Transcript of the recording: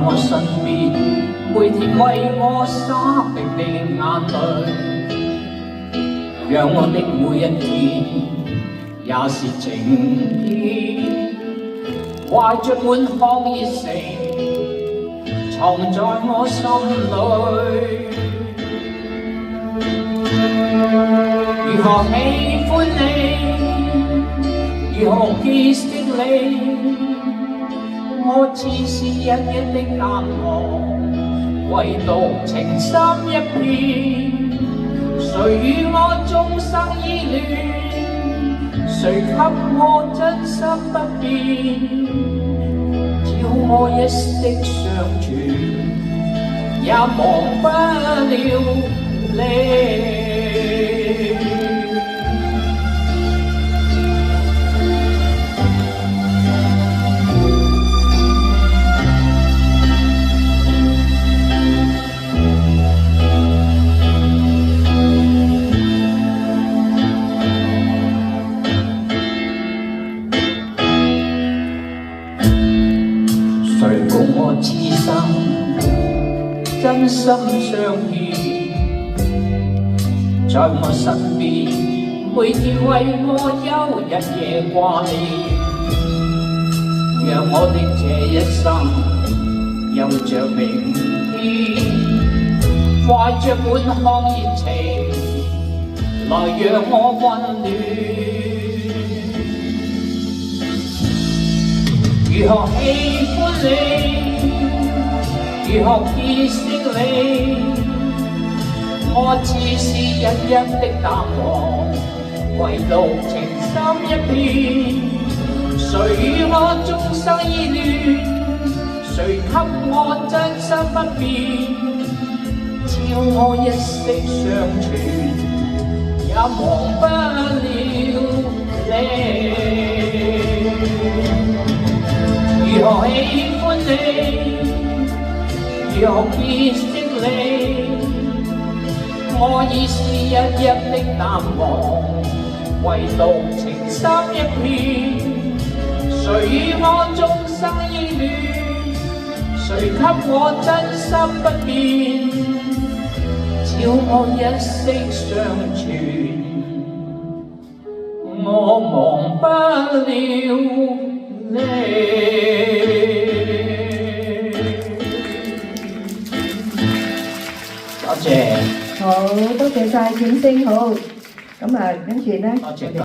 我身邊，每天為我灑滴的眼淚，讓我的每一天也是晴天，懷着滿腔熱誠藏在我心裏。如何喜歡你，如何結識你，我似是日日的淡忘，唯獨情深一片。誰與我終生依戀，誰給我真心不變？只要我一息尚存，也忘不了你。誰共我此生真心相牽，在我身邊，每天為我憂日夜掛念，讓我的這一生有着明天，懷着滿腔熱情來讓我溫暖。如何喜歡你，如何結識你，我似是日日的淡忘，唯獨情深一片。誰與我終生依戀，誰給我真心不變？只要我一息尚存，也忘不了你。如何喜歡你，如何結識你，我已是日日的淡忘，唯獨情深一片。誰與我終生依戀，誰給我真心不變？只要我一息尚存，我忘不了你。多謝，好多謝晒點聲好，咁啊跟住咧。多謝。